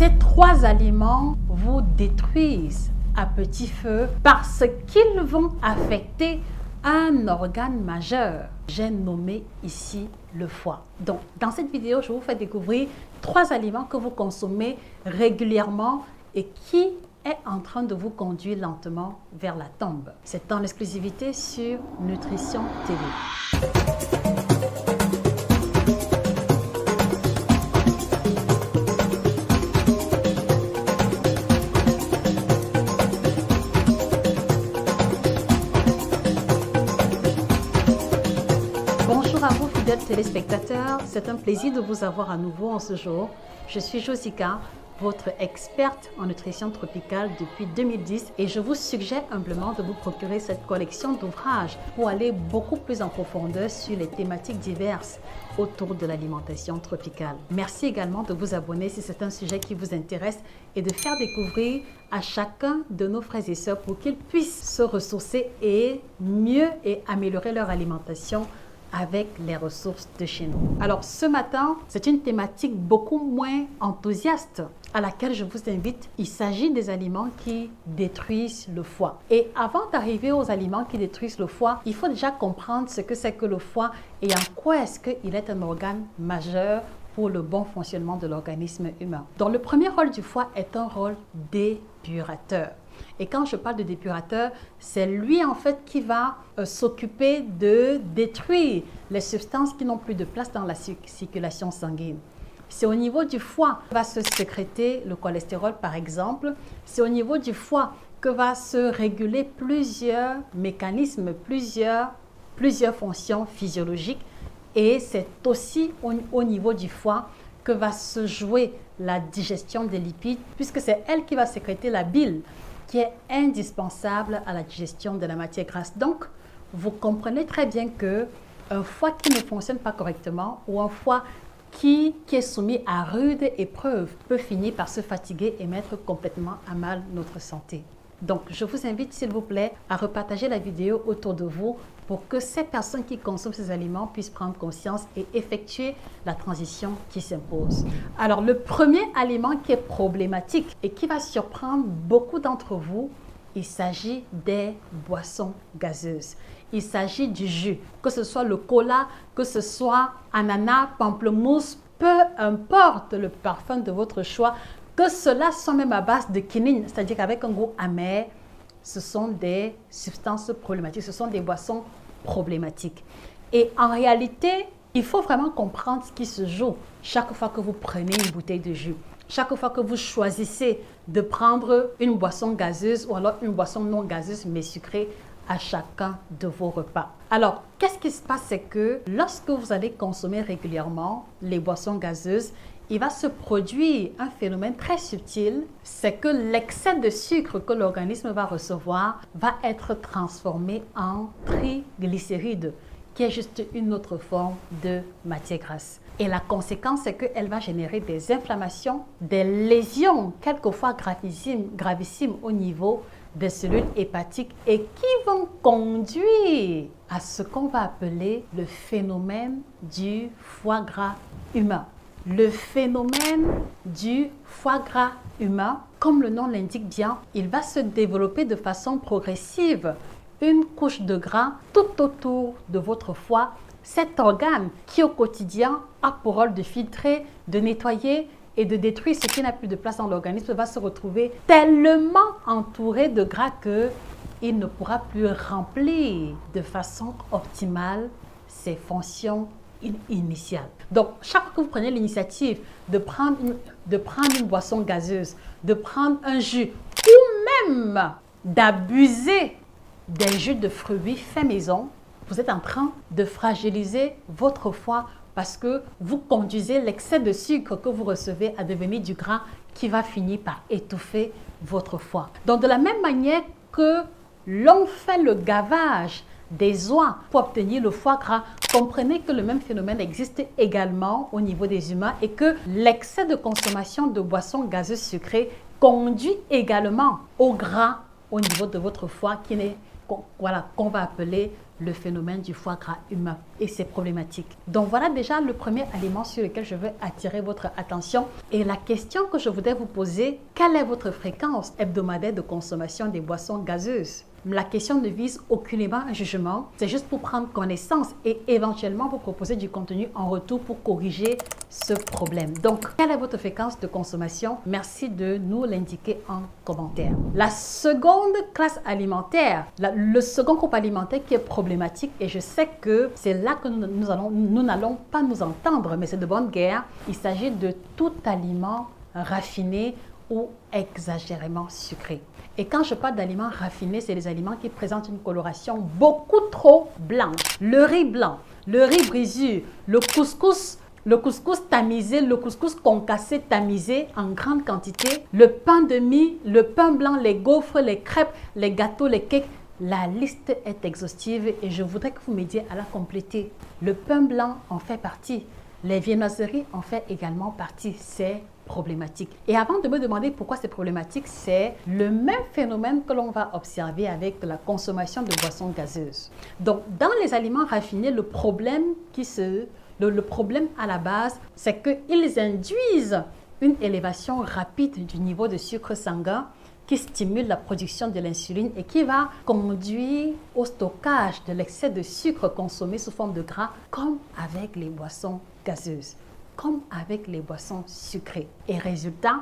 Ces trois aliments vous détruisent à petit feu parce qu'ils vont affecter un organe majeur. J'ai nommé ici le foie. Donc, dans cette vidéo, je vous fais découvrir trois aliments que vous consommez régulièrement et qui est en train de vous conduire lentement vers la tombe. C'est en exclusivité sur Nutrition TV. Bonjour à vous fidèles téléspectateurs, c'est un plaisir de vous avoir à nouveau en ce jour. Je suis Josica, votre experte en nutrition tropicale depuis 2010 et je vous suggère humblement de vous procurer cette collection d'ouvrages pour aller beaucoup plus en profondeur sur les thématiques diverses autour de l'alimentation tropicale. Merci également de vous abonner si c'est un sujet qui vous intéresse et de faire découvrir à chacun de nos frères et sœurs pour qu'ils puissent se ressourcer et mieux et améliorer leur alimentation avec les ressources de chez nous. Alors ce matin, c'est une thématique beaucoup moins enthousiaste à laquelle je vous invite. Il s'agit des aliments qui détruisent le foie. Et avant d'arriver aux aliments qui détruisent le foie, il faut déjà comprendre ce que c'est que le foie et en quoi est-ce qu'il est un organe majeur pour le bon fonctionnement de l'organisme humain. Donc le premier rôle du foie est un rôle d'épurateur. Et quand je parle de dépurateur, c'est lui en fait qui va s'occuper de détruire les substances qui n'ont plus de place dans la circulation sanguine. C'est au niveau du foie que va se sécréter le cholestérol par exemple. C'est au niveau du foie que va se réguler plusieurs mécanismes, plusieurs fonctions physiologiques. Et c'est aussi au niveau du foie que va se jouer la digestion des lipides puisque c'est elle qui va sécréter la bile, qui est indispensable à la digestion de la matière grasse. Donc, vous comprenez très bien qu'un foie qui ne fonctionne pas correctement ou un foie qui est soumis à rude épreuve peut finir par se fatiguer et mettre complètement à mal notre santé. Donc, je vous invite, s'il vous plaît, à repartager la vidéo autour de vous pour que ces personnes qui consomment ces aliments puissent prendre conscience et effectuer la transition qui s'impose. Alors, le premier aliment qui est problématique et qui va surprendre beaucoup d'entre vous, il s'agit des boissons gazeuses. Il s'agit du jus, que ce soit le cola, que ce soit ananas, pamplemousse, peu importe le parfum de votre choix, que cela soit même à base de quinine, c'est-à-dire avec un goût amer, ce sont des substances problématiques, ce sont des boissons problématiques. Et en réalité, il faut vraiment comprendre ce qui se joue chaque fois que vous prenez une bouteille de jus. Chaque fois que vous choisissez de prendre une boisson gazeuse ou alors une boisson non gazeuse mais sucrée à chacun de vos repas. Alors, qu'est-ce qui se passe? C'est que lorsque vous allez consommer régulièrement les boissons gazeuses, il va se produire un phénomène très subtil, c'est que l'excès de sucre que l'organisme va recevoir va être transformé en triglycérides, qui est juste une autre forme de matière grasse. Et la conséquence, c'est qu'elle va générer des inflammations, des lésions, quelquefois gravissimes au niveau des cellules hépatiques et qui vont conduire à ce qu'on va appeler le phénomène du foie gras humain. Le phénomène du foie gras humain, comme le nom l'indique bien, il va se développer de façon progressive. Une couche de gras tout autour de votre foie, cet organe qui au quotidien a pour rôle de filtrer, de nettoyer et de détruire ce qui n'a plus de place dans l'organisme va se retrouver tellement entouré de gras qu'il ne pourra plus remplir de façon optimale ses fonctions initiale. Donc, chaque fois que vous prenez l'initiative de prendre une boisson gazeuse, de prendre un jus ou même d'abuser des jus de fruits faits maison, vous êtes en train de fragiliser votre foie parce que vous conduisez l'excès de sucre que vous recevez à devenir du gras qui va finir par étouffer votre foie. Donc, de la même manière que l'on fait le gavage des oies pour obtenir le foie gras, comprenez que le même phénomène existe également au niveau des humains et que l'excès de consommation de boissons gazeuses sucrées conduit également au gras au niveau de votre foie qui n'est qu'on va appeler le phénomène du foie gras humain et ses problématiques. Donc voilà déjà le premier élément sur lequel je veux attirer votre attention. Et la question que je voudrais vous poser, quelle est votre fréquence hebdomadaire de consommation des boissons gazeuses? La question ne vise aucunement un jugement, c'est juste pour prendre connaissance et éventuellement vous proposer du contenu en retour pour corriger ce problème. Donc, quelle est votre fréquence de consommation? Merci de nous l'indiquer en commentaire. La seconde classe alimentaire, le second groupe alimentaire qui est problématique, et je sais que c'est là que nous n'allons pas nous entendre, mais c'est de bonne guerre. Il s'agit de tout aliment raffiné ou exagérément sucré. Et quand je parle d'aliments raffinés, c'est les aliments qui présentent une coloration beaucoup trop blanche. Le riz blanc, le riz brisure, le couscous tamisé, le couscous concassé tamisé en grande quantité, le pain de mie, le pain blanc, les gaufres, les crêpes, les gâteaux, les cakes. La liste est exhaustive et je voudrais que vous m'aidiez à la compléter. Le pain blanc en fait partie. Les viennoiseries en fait également partie. C'est problématique. Et avant de me demander pourquoi c'est problématique, c'est le même phénomène que l'on va observer avec la consommation de boissons gazeuses. Donc, dans les aliments raffinés, le problème à la base, c'est qu'ils induisent une élévation rapide du niveau de sucre sanguin qui stimule la production de l'insuline et qui va conduire au stockage de l'excès de sucre consommé sous forme de gras, comme avec les boissons gazeuses, comme avec les boissons sucrées. Et résultat,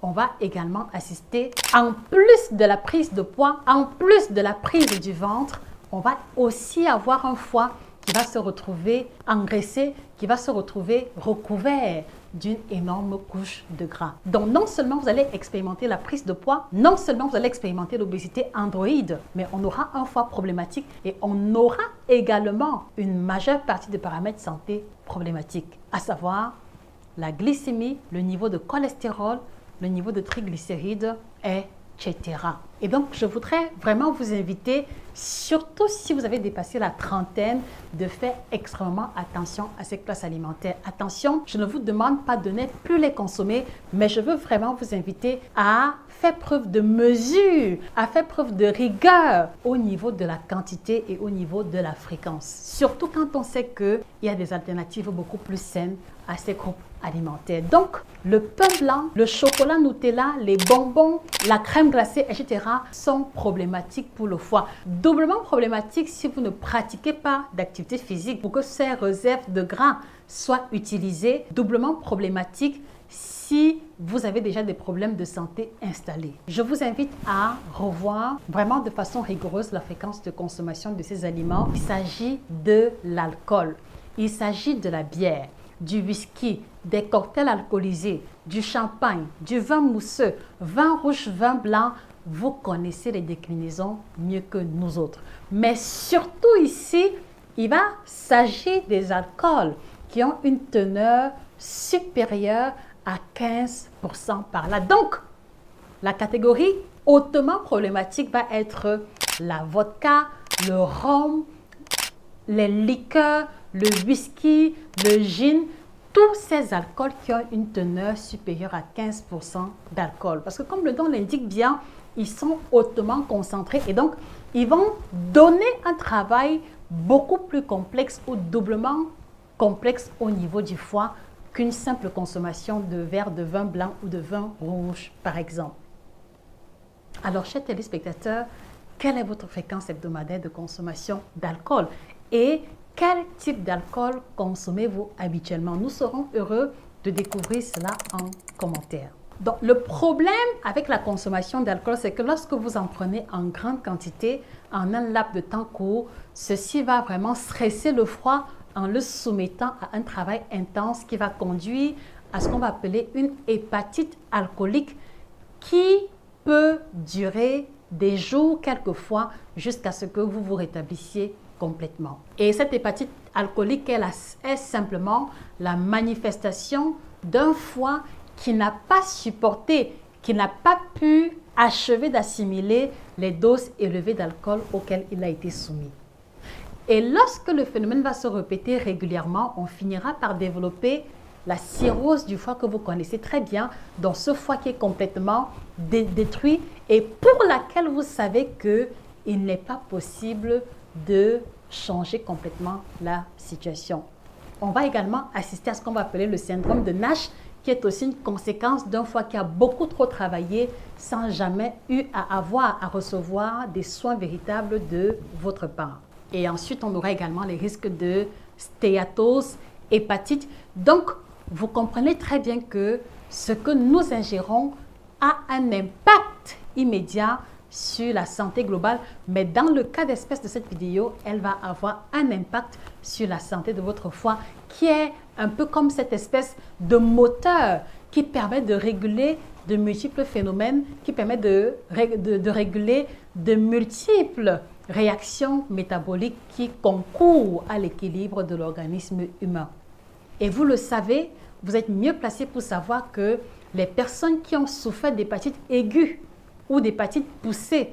on va également assister, en plus de la prise de poids, en plus de la prise du ventre, on va aussi avoir un foie qui va se retrouver engraissé, qui va se retrouver recouvert d'une énorme couche de gras. Donc non seulement vous allez expérimenter la prise de poids, non seulement vous allez expérimenter l'obésité androïde, mais on aura un foie problématique et on aura également une majeure partie des paramètres santé problématiques, à savoir la glycémie, le niveau de cholestérol, le niveau de triglycérides, etc. Et donc, je voudrais vraiment vous inviter, surtout si vous avez dépassé la trentaine, de faire extrêmement attention à ces classes alimentaires. Attention, je ne vous demande pas de ne plus les consommer, mais je veux vraiment vous inviter à faire preuve de mesure, à faire preuve de rigueur au niveau de la quantité et au niveau de la fréquence. Surtout quand on sait qu'il y a des alternatives beaucoup plus saines à ces groupes alimentaires. Donc, le pain blanc, le chocolat Nutella, les bonbons, la crème glacée, etc. sont problématiques pour le foie. Doublement problématique si vous ne pratiquez pas d'activité physique pour que ces réserves de gras soient utilisées. Doublement problématique si vous avez déjà des problèmes de santé installés. Je vous invite à revoir vraiment de façon rigoureuse la fréquence de consommation de ces aliments. Il s'agit de l'alcool, il s'agit de la bière, du whisky, des cocktails alcoolisés, du champagne, du vin mousseux, vin rouge, vin blanc. Vous connaissez les déclinaisons mieux que nous autres. Mais surtout ici, il va s'agir des alcools qui ont une teneur supérieure à 15% par là. Donc, la catégorie hautement problématique va être la vodka, le rhum, les liqueurs, le whisky, le gin, tous ces alcools qui ont une teneur supérieure à 15% d'alcool. Parce que comme le nom l'indique bien, ils sont hautement concentrés et donc ils vont donner un travail beaucoup plus complexe ou doublement complexe au niveau du foie qu'une simple consommation de verre de vin blanc ou de vin rouge, par exemple. Alors, chers téléspectateurs, quelle est votre fréquence hebdomadaire de consommation d'alcool et quel type d'alcool consommez-vous habituellement? Nous serons heureux de découvrir cela en commentaire. Donc, le problème avec la consommation d'alcool, c'est que lorsque vous en prenez en grande quantité, en un laps de temps court, ceci va vraiment stresser le foie en le soumettant à un travail intense qui va conduire à ce qu'on va appeler une hépatite alcoolique qui peut durer des jours, quelquefois, jusqu'à ce que vous vous rétablissiez complètement. Et cette hépatite alcoolique, elle est simplement la manifestation d'un foie qui n'a pas supporté, qui n'a pas pu achever d'assimiler les doses élevées d'alcool auxquelles il a été soumis. Et lorsque le phénomène va se répéter régulièrement, on finira par développer la cirrhose du foie que vous connaissez très bien, dans ce foie qui est complètement détruit et pour laquelle vous savez qu'il il n'est pas possible de changer complètement la situation. On va également assister à ce qu'on va appeler le syndrome de Nash, qui est aussi une conséquence d'un foie qui a beaucoup trop travaillé sans jamais eu à avoir à recevoir des soins véritables de votre part. Et ensuite, on aura également les risques de stéatose, hépatite. Donc, vous comprenez très bien que ce que nous ingérons a un impact immédiat sur la santé globale, mais dans le cas d'espèce de cette vidéo, elle va avoir un impact sur la santé de votre foie qui est un peu comme cette espèce de moteur qui permet de réguler de multiples phénomènes, qui permet de réguler de multiples réactions métaboliques qui concourent à l'équilibre de l'organisme humain. Et vous le savez, vous êtes mieux placé pour savoir que les personnes qui ont souffert d'hépatite aiguë ou d'hépatite poussée,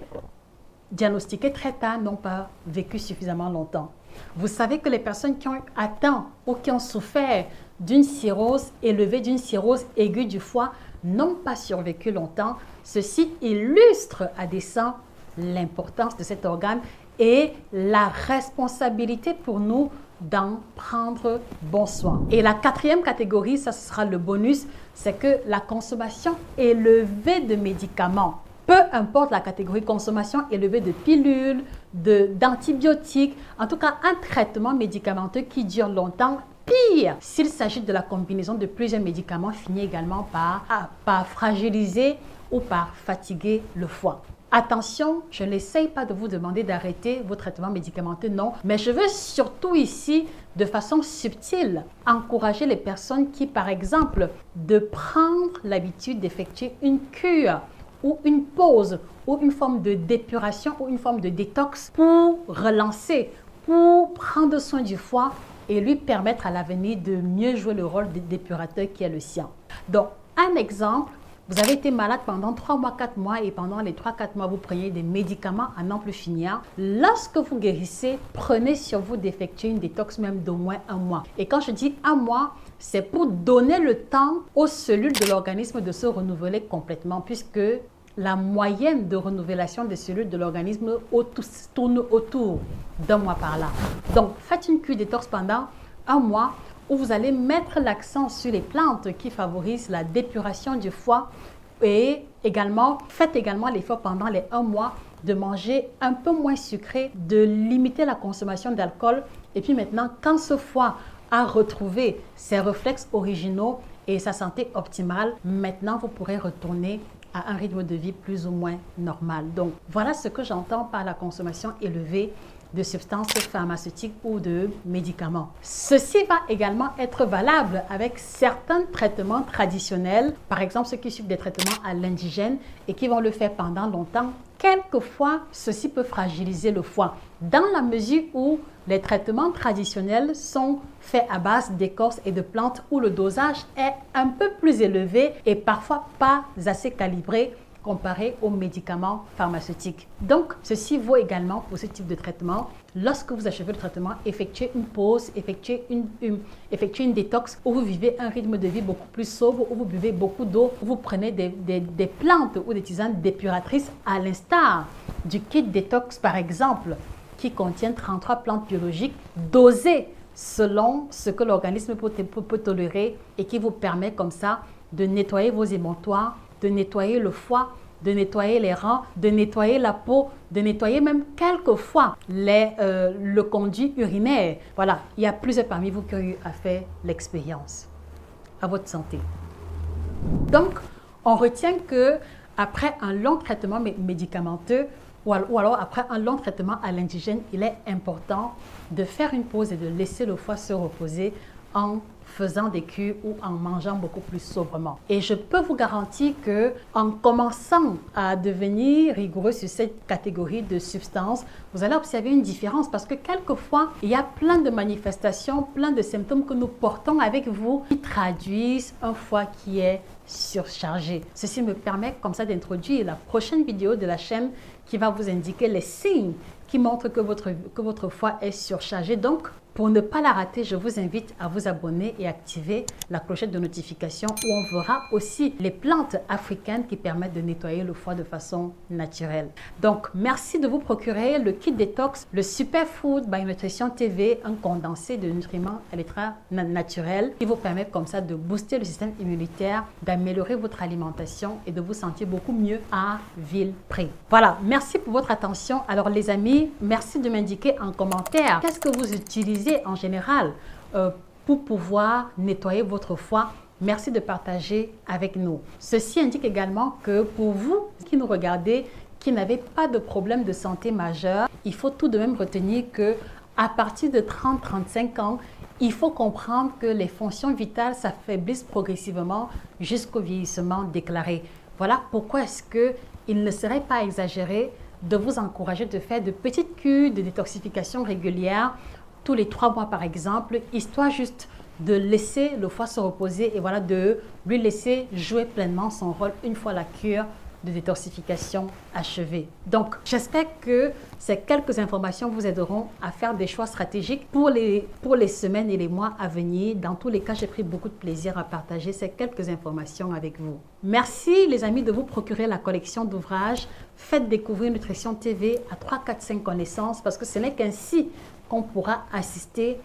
diagnostiquées très tard, n'ont pas vécu suffisamment longtemps. Vous savez que les personnes qui ont atteint ou qui ont souffert d'une cirrhose élevée, d'une cirrhose aiguë du foie, n'ont pas survécu longtemps. Ceci illustre à dessein l'importance de cet organe et la responsabilité pour nous d'en prendre bon soin. Et la quatrième catégorie, ça sera le bonus, c'est que la consommation élevée de médicaments, peu importe la catégorie, consommation élevée de pilules, d'antibiotiques, en tout cas un traitement médicamenteux qui dure longtemps, pire s'il s'agit de la combinaison de plusieurs médicaments, finit également par fragiliser ou par fatiguer le foie. Attention, je n'essaye pas de vous demander d'arrêter vos traitements médicamenteux, non, mais je veux surtout ici, de façon subtile, encourager les personnes qui, par exemple, de prendre l'habitude d'effectuer une cure ou une pause ou une forme de d'épuration ou une forme de détox pour relancer, pour prendre soin du foie et lui permettre à l'avenir de mieux jouer le rôle d'épurateur qui est le sien. Donc, un exemple, vous avez été malade pendant 3 mois, 4 mois et pendant les 3-4 mois, vous preniez des médicaments à n'en plus finir. Lorsque vous guérissez, prenez sur vous d'effectuer une détox même d'au moins 1 mois. Et quand je dis 1 mois, c'est pour donner le temps aux cellules de l'organisme de se renouveler complètement puisque la moyenne de renouvellation des cellules de l'organisme tourne autour d'1 mois par là. Donc, faites une cure détox pendant 1 mois où vous allez mettre l'accent sur les plantes qui favorisent la dépuration du foie et également, faites également l'effort pendant les 1 mois de manger un peu moins sucré, de limiter la consommation d'alcool et puis maintenant, quand ce foie a retrouvé ses réflexes originaux et sa santé optimale, maintenant vous pourrez retourner à un rythme de vie plus ou moins normal. Donc, voilà ce que j'entends par la consommation élevée de substances pharmaceutiques ou de médicaments. Ceci va également être valable avec certains traitements traditionnels, par exemple ceux qui suivent des traitements à l'indigène et qui vont le faire pendant longtemps. Quelquefois, ceci peut fragiliser le foie dans la mesure où les traitements traditionnels sont faits à base d'écorces et de plantes où le dosage est un peu plus élevé et parfois pas assez calibré comparé aux médicaments pharmaceutiques. Donc, ceci vaut également pour ce type de traitement. Lorsque vous achevez le traitement, effectuez une pause, effectuez une détox où vous vivez un rythme de vie beaucoup plus sobre, où vous buvez beaucoup d'eau, où vous prenez des plantes ou des tisanes dépuratrices à l'instar du kit détox par exemple, qui contient 33 plantes biologiques dosées selon ce que l'organisme peut tolérer et qui vous permet comme ça de nettoyer vos émontoires, de nettoyer le foie, de nettoyer les reins, de nettoyer la peau, de nettoyer même quelquefois le conduit urinaire. Voilà, il y a plusieurs parmi vous qui ont eu à faire l'expérience. À votre santé. Donc, on retient que après un long traitement médicamenteux ou alors après un long traitement à l'indigène, il est important de faire une pause et de laisser le foie se reposer en faisant des cures ou en mangeant beaucoup plus sobrement. Et je peux vous garantir que en commençant à devenir rigoureux sur cette catégorie de substances, vous allez observer une différence parce que quelquefois, il y a plein de manifestations, plein de symptômes que nous portons avec vous qui traduisent un foie qui est surchargé. Ceci me permet comme ça d'introduire la prochaine vidéo de la chaîne qui va vous indiquer les signes qui montre que votre foie est surchargé. Donc, pour ne pas la rater, je vous invite à vous abonner et activer la clochette de notification où on verra aussi les plantes africaines qui permettent de nettoyer le foie de façon naturelle. Donc, merci de vous procurer le kit détox, le Superfood by Nutrition TV, un condensé de nutriments ultra naturels qui vous permet comme ça de booster le système immunitaire, d'améliorer votre alimentation et de vous sentir beaucoup mieux à vil prix. Voilà, merci pour votre attention. Alors les amis, merci de m'indiquer en commentaire qu'est-ce que vous utilisez en général pour pouvoir nettoyer votre foie. Merci de partager avec nous. Ceci indique également que pour vous qui nous regardez, qui n'avez pas de problème de santé majeur, il faut tout de même retenir que à partir de 30-35 ans, il faut comprendre que les fonctions vitales s'affaiblissent progressivement jusqu'au vieillissement déclaré. Voilà pourquoi est-ce qu'il ne serait pas exagéré de vous encourager de faire de petites cures de détoxification régulières tous les 3 mois par exemple, histoire juste de laisser le foie se reposer et voilà, de lui laisser jouer pleinement son rôle une fois la cure de détoxification achevée. Donc, j'espère que ces quelques informations vous aideront à faire des choix stratégiques pour les semaines et les mois à venir. Dans tous les cas, j'ai pris beaucoup de plaisir à partager ces quelques informations avec vous. Merci les amis de vous procurer la collection d'ouvrages. Faites découvrir Nutrition TV à 3, 4, 5 connaissances parce que ce n'est qu'ainsi qu'on pourra assister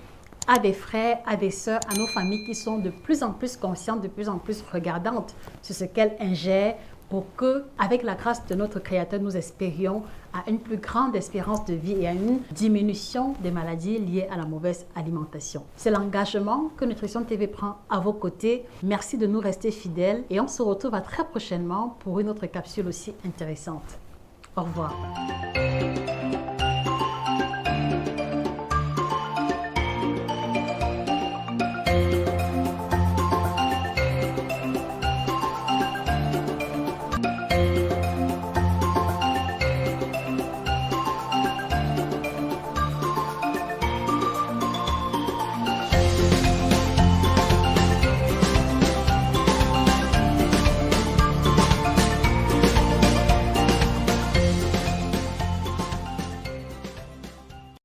à des frères, à des sœurs, à nos familles qui sont de plus en plus conscientes, de plus en plus regardantes sur ce qu'elles ingèrent pour que, avec la grâce de notre Créateur, nous espérions à une plus grande espérance de vie et à une diminution des maladies liées à la mauvaise alimentation. C'est l'engagement que Nutrition TV prend à vos côtés. Merci de nous rester fidèles et on se retrouve à très prochainement pour une autre capsule aussi intéressante. Au revoir.